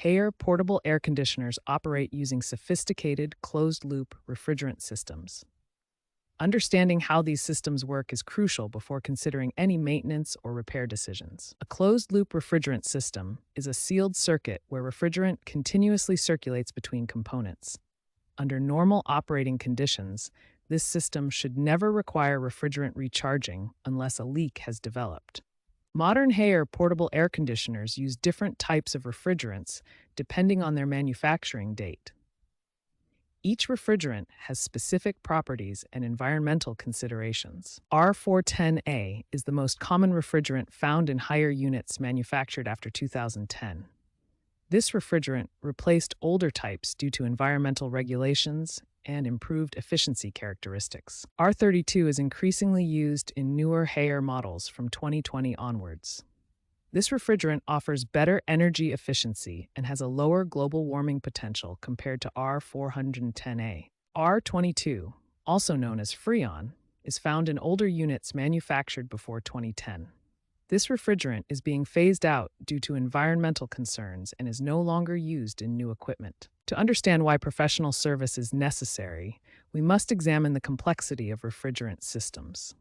Haier portable air conditioners operate using sophisticated closed-loop refrigerant systems. Understanding how these systems work is crucial before considering any maintenance or repair decisions. A closed-loop refrigerant system is a sealed circuit where refrigerant continuously circulates between components. Under normal operating conditions, this system should never require refrigerant recharging unless a leak has developed. Modern Haier portable air conditioners use different types of refrigerants depending on their manufacturing date. Each refrigerant has specific properties and environmental considerations. R410A is the most common refrigerant found in Haier units manufactured after 2010. This refrigerant replaced older types due to environmental regulations and improved efficiency characteristics. R32 is increasingly used in newer Haier models from 2020 onwards. This refrigerant offers better energy efficiency and has a lower global warming potential compared to R410A. R22, also known as Freon, is found in older units manufactured before 2010. This refrigerant is being phased out due to environmental concerns and is no longer used in new equipment. To understand why professional service is necessary, we must examine the complexity of refrigerant systems.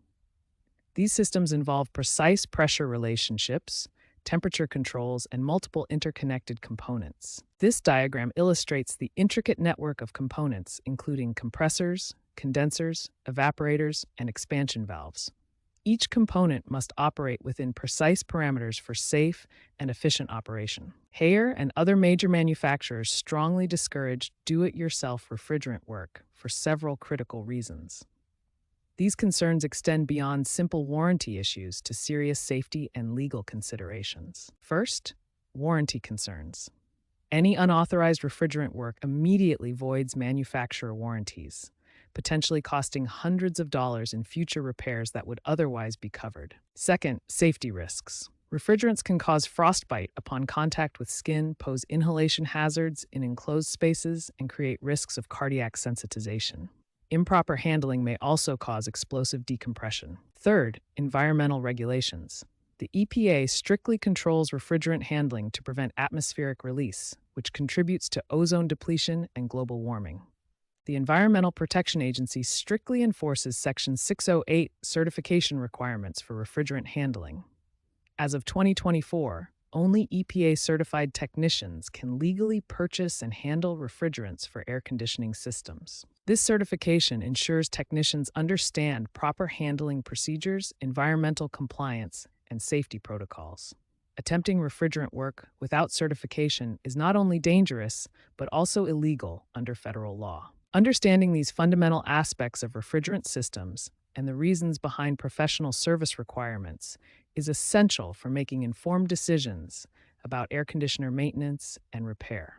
These systems involve precise pressure relationships, temperature controls, and multiple interconnected components. This diagram illustrates the intricate network of components, including compressors, condensers, evaporators, and expansion valves. Each component must operate within precise parameters for safe and efficient operation. Haier and other major manufacturers strongly discourage do-it-yourself refrigerant work for several critical reasons. These concerns extend beyond simple warranty issues to serious safety and legal considerations. First, warranty concerns. Any unauthorized refrigerant work immediately voids manufacturer warranties, potentially costing hundreds of dollars in future repairs that would otherwise be covered. Second, safety risks. Refrigerants can cause frostbite upon contact with skin, pose inhalation hazards in enclosed spaces, and create risks of cardiac sensitization. Improper handling may also cause explosive decompression. Third, environmental regulations. The EPA strictly controls refrigerant handling to prevent atmospheric release, which contributes to ozone depletion and global warming. The Environmental Protection Agency strictly enforces Section 608 certification requirements for refrigerant handling. As of 2024, only EPA-certified technicians can legally purchase and handle refrigerants for air conditioning systems. This certification ensures technicians understand proper handling procedures, environmental compliance, and safety protocols. Attempting refrigerant work without certification is not only dangerous, but also illegal under federal law. Understanding these fundamental aspects of refrigerant systems and the reasons behind professional service requirements is essential for making informed decisions about air conditioner maintenance and repair.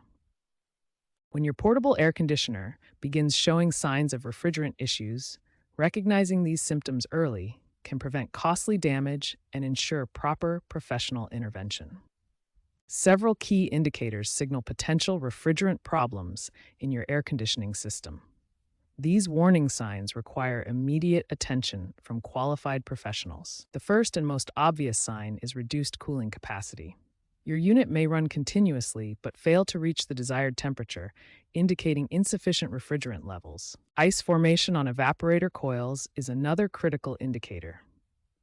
When your portable air conditioner begins showing signs of refrigerant issues, recognizing these symptoms early can prevent costly damage and ensure proper professional intervention. Several key indicators signal potential refrigerant problems in your air conditioning system. These warning signs require immediate attention from qualified professionals. The first and most obvious sign is reduced cooling capacity. Your unit may run continuously but fail to reach the desired temperature, indicating insufficient refrigerant levels. Ice formation on evaporator coils is another critical indicator.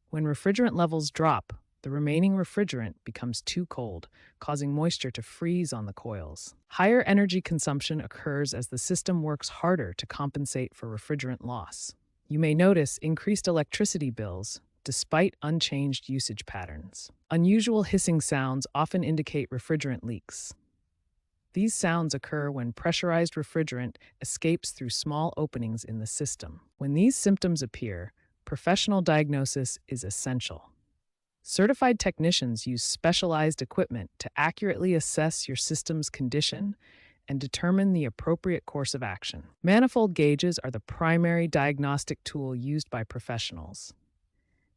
When refrigerant levels drop, the remaining refrigerant becomes too cold, causing moisture to freeze on the coils. Higher energy consumption occurs as the system works harder to compensate for refrigerant loss. You may notice increased electricity bills despite unchanged usage patterns. Unusual hissing sounds often indicate refrigerant leaks. These sounds occur when pressurized refrigerant escapes through small openings in the system. When these symptoms appear, professional diagnosis is essential. Certified technicians use specialized equipment to accurately assess your system's condition and determine the appropriate course of action. Manifold gauges are the primary diagnostic tool used by professionals.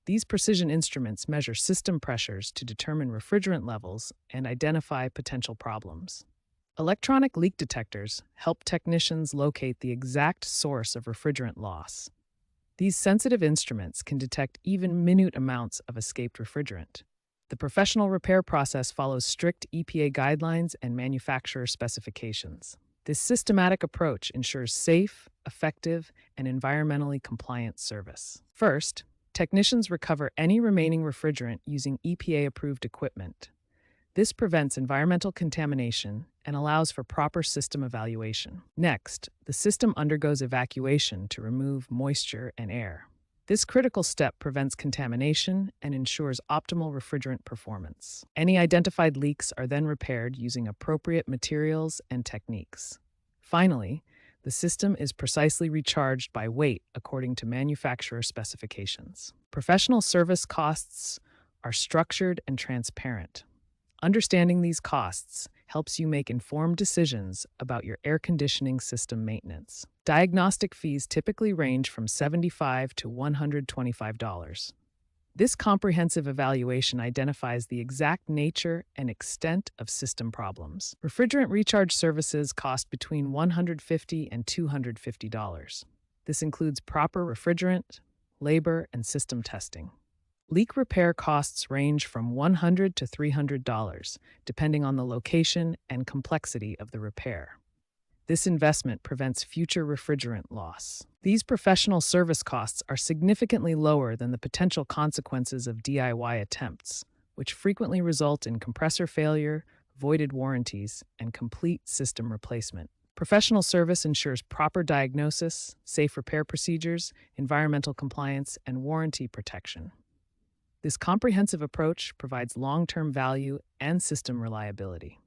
These precision instruments measure system pressures to determine refrigerant levels and identify potential problems. Electronic leak detectors help technicians locate the exact source of refrigerant loss. These sensitive instruments can detect even minute amounts of escaped refrigerant. The professional repair process follows strict EPA guidelines and manufacturer specifications. This systematic approach ensures safe, effective, and environmentally compliant service. First, technicians recover any remaining refrigerant using EPA-approved equipment. This prevents environmental contamination and allows for proper system evaluation. Next, the system undergoes evacuation to remove moisture and air. This critical step prevents contamination and ensures optimal refrigerant performance. Any identified leaks are then repaired using appropriate materials and techniques. Finally, the system is precisely recharged by weight according to manufacturer specifications. Professional service costs are structured and transparent. Understanding these costs helps you make informed decisions about your air conditioning system maintenance. Diagnostic fees typically range from $75 to $125. This comprehensive evaluation identifies the exact nature and extent of system problems. Refrigerant recharge services cost between $150 and $250. This includes proper refrigerant, labor, and system testing. Leak repair costs range from $100 to $300, depending on the location and complexity of the repair. This investment prevents future refrigerant loss. These professional service costs are significantly lower than the potential consequences of DIY attempts, which frequently result in compressor failure, voided warranties, and complete system replacement. Professional service ensures proper diagnosis, safe repair procedures, environmental compliance, and warranty protection. This comprehensive approach provides long-term value and system reliability.